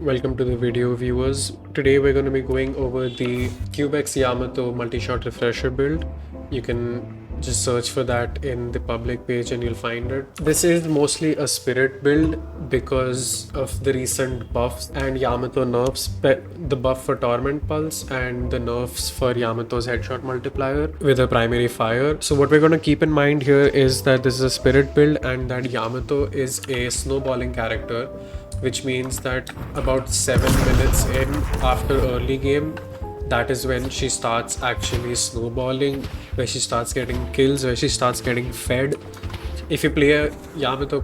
Welcome to the video, viewers. Today we're going to be going over the Cubex Yamato Multishot refresher build. You can just search for that in the public page and you'll find it. This is mostly a spirit build because of the recent buffs and Yamato nerfs, the buff for torment pulse and the nerfs for Yamato's headshot multiplier with a primary fire. So what we're going to keep in mind here is that this is a spirit build and that Yamato is a snowballing character, which means that about 7 minutes in after early game, that is when she starts actually snowballing, where she starts getting kills, where she starts getting fed. If you play a Yamato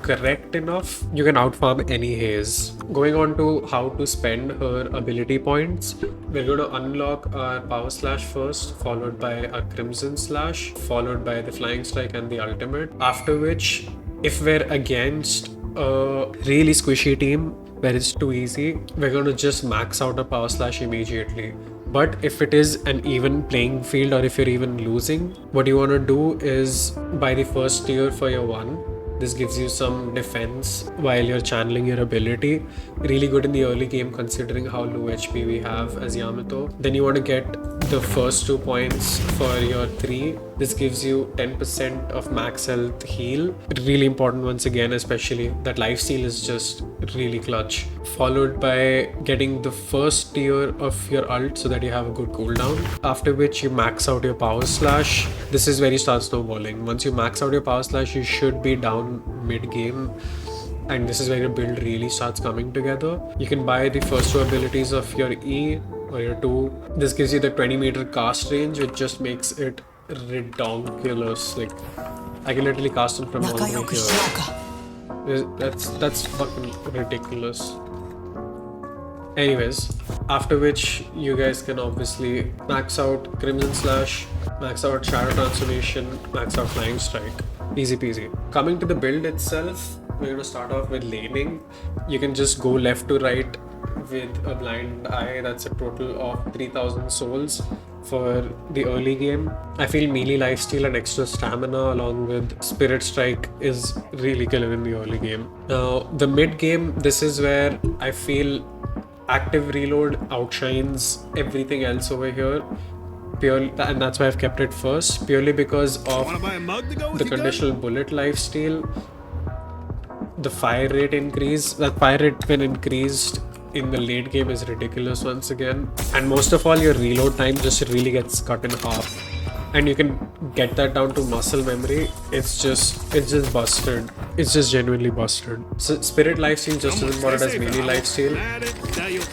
correct enough, you can outfarm any haze. Going on to how to spend her ability points, we're going to unlock our power slash first, followed by a crimson slash, followed by the flying strike and the ultimate. After which, if we're against a really squishy team where it's too easy, we're going to just max out a power slash immediately. But if it is an even playing field, or if you're even losing, what you want to do is buy the first tier for your 1. This gives you some defense while you're channeling your ability. Really good in the early game considering how low HP we have as Yamato. Then you want to get the first 2 points for your 3. This gives you 10% of max health heal. Really important once again, especially that lifesteal is just really clutch. Followed by getting the first tier of your ult so that you have a good cooldown. After which you max out your power slash. This is where you start snowballing. Once you max out your power slash, you should be down mid-game. And this is where your build really starts coming together. You can buy the first 2 abilities of your E or your 2. This gives you the 20-meter cast range, which just makes it redonkulous. Like, I can literally cast them from all the way here. That's fucking ridiculous. Anyways, after which you guys can obviously max out Crimson Slash, max out Shadow Transformation, max out Flying Strike. Easy peasy. Coming to the build itself, we're going to start off with laning. You can just go left to right with a blind eye. That's a total of 3000 souls for the early game. I feel melee lifesteal and extra stamina along with spirit strike is really killer in the early game. Now the mid game, this is where I feel active reload outshines everything else over here. Purely, and that's why I've kept it first, purely because of the conditional bullet lifesteal, the fire rate increase. That fire rate when increased in the late game is ridiculous once again, and most of all your reload time just really gets cut in half, and you can get that down to muscle memory. It's just busted. It's just genuinely busted. So spirit lifesteal just as important as melee lifesteal.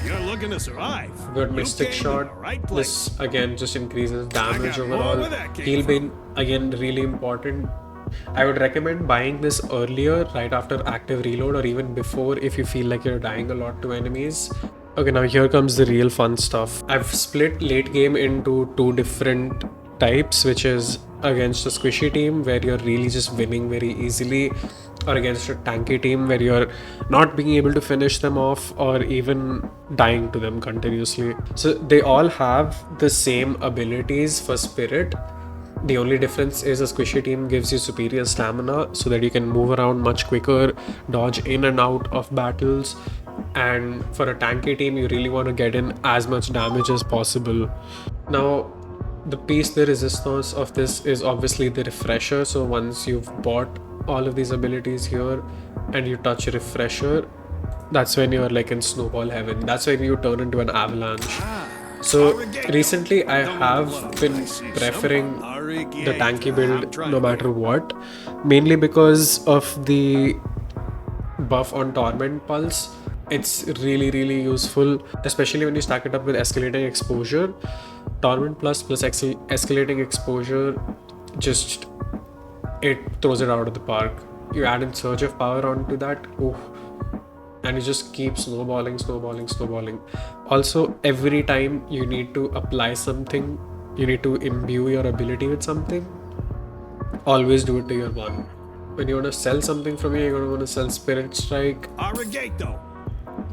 You're looking to survive. Got mystic shot. This again just increases damage overall. Heal beam again really important. I would recommend buying this earlier, right after active reload, or even before if you feel like you're dying a lot to enemies. Okay, now here comes the real fun stuff. I've split late game into 2 different types, which is against a squishy team where you're really just winning very easily, or against a tanky team where you're not being able to finish them off or even dying to them continuously. So they all have the same abilities for spirit. The only difference is a squishy team gives you superior stamina so that you can move around much quicker, dodge in and out of battles, and for a tanky team you really want to get in as much damage as possible. Now the piece de resistance of this is obviously the refresher. So once you've bought all of these abilities here and you touch refresher, that's when you're like in snowball heaven. That's when you turn into an avalanche. So recently I have been preferring the tanky build no matter what, mainly because of the buff on torment pulse. It's really useful, especially when you stack it up with escalating exposure. Torment plus escalating exposure, just it throws it out of the park. You add in surge of power onto that, and you just keep snowballing. Also, every time you need to apply something, you need to imbue your ability with something, always do it to your 1. When you want to sell something from here, you're going to want to sell spirit strike.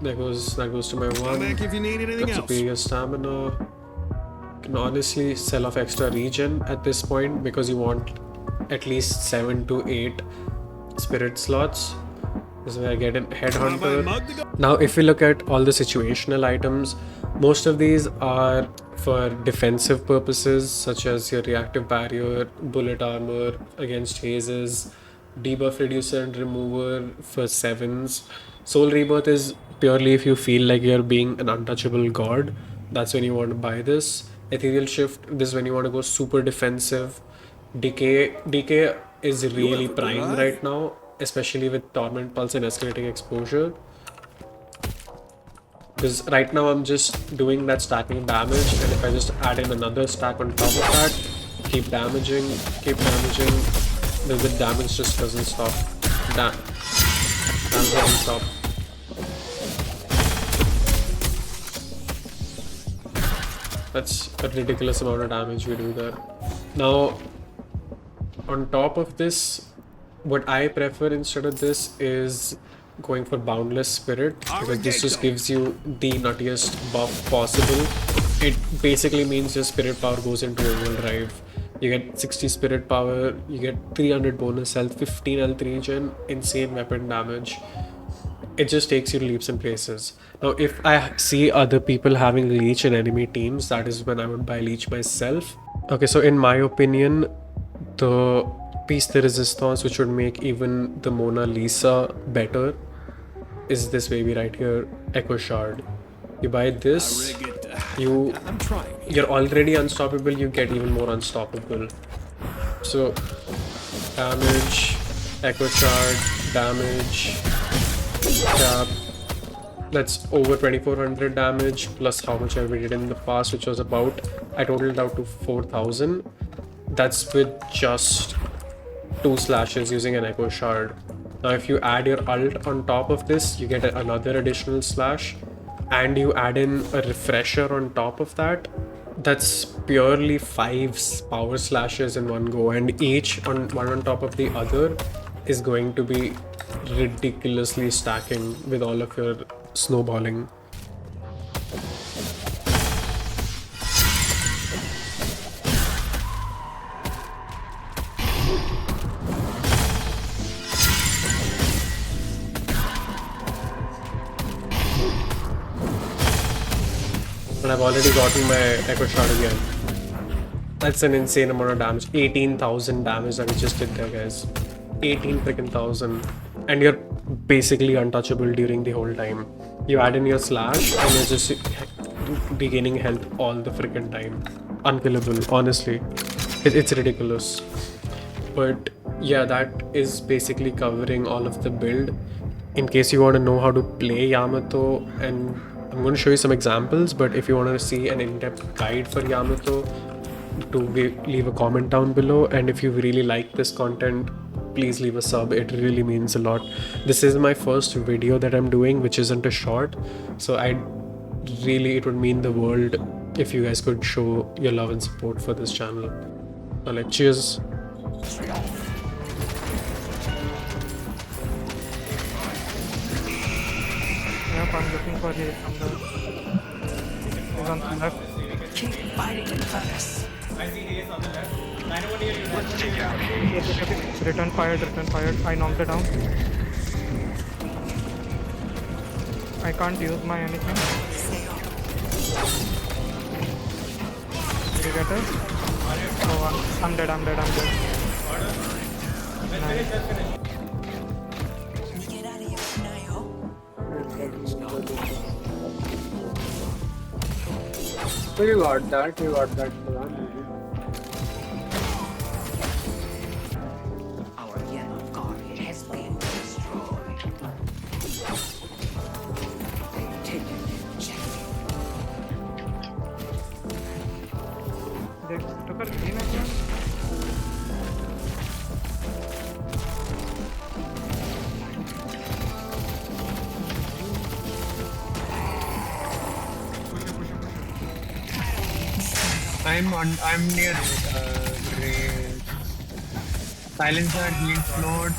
That goes to my 1. Got superior stamina. You can honestly sell off extra regen at this point because you want at least 7 to 8 spirit slots. This is where I get a Wanna buy a headhunter. mug to go? Now, if we look at all the situational items, most of these are for defensive purposes, such as your reactive barrier, bullet armor against hazes, debuff reducer and remover for sevens. Soul rebirth is purely if you feel like you're being an untouchable god. That's when you want to buy this. Ethereal shift, this is when you want to go super defensive. Decay is really have a good prime eye. right now, especially with torment pulse and escalating exposure. Because right now I'm just doing that stacking damage, and if I just add in another stack on top of that, keep damaging, the damage just doesn't stop. Damage doesn't stop. That's a ridiculous amount of damage we do there. Now, on top of this, what I prefer instead of this is going for Boundless Spirit, because this just gives you the nuttiest buff possible. It basically means your spirit power goes into overdrive. You get 60 spirit power, you get 300 bonus health, 15 health regen, insane weapon damage. It just takes you to leaps and places. Now, if I see other people having leech in enemy teams, that is when I would buy leech myself. Okay, so in my opinion, the piece de resistance which would make even the Mona Lisa better is this baby right here, Echo Shard. You buy this, I'm trying. you're already unstoppable, you get even more unstoppable. So damage, Echo Shard, damage, tap. That's over 2400 damage plus how much I did in the past, which was about, I totaled out to 4000. That's with just 2 slashes using an Echo Shard. Now if you add your ult on top of this, you get another additional slash, and you add in a refresher on top of that. That's purely 5 power slashes in one go, and each one on top of the other is going to be ridiculously stacking with all of your snowballing. And I've already gotten my Echo Shot again. That's an insane amount of damage. 18,000 damage that we just did there, guys. 18 freaking thousand. And you're basically untouchable during the whole time. You add in your slash and you're just regaining health all the freaking time. Unkillable, honestly. It's ridiculous. But yeah, that is basically covering all of the build. In case you want to know how to play Yamato, and I'm going to show you some examples, but if you want to see an in-depth guide for Yamato, leave a comment down below. And if you really like this content, please leave a sub. It really means a lot. This is my first video that I'm doing, which isn't a short, so it would mean the world if you guys could show your love and support for this channel. Alright, cheers. Yep, I'm looking for it from the... He's on the left. Keep fighting in furnace. Return fired. I knocked it down. I can't use my anything. Did you get it? Oh, I'm dead. Get out of here, Nayo. So you got that plan. Our yellow guard has been destroyed. They've taken the objective. They took her green again. I'm near gray. Silencer, healing float.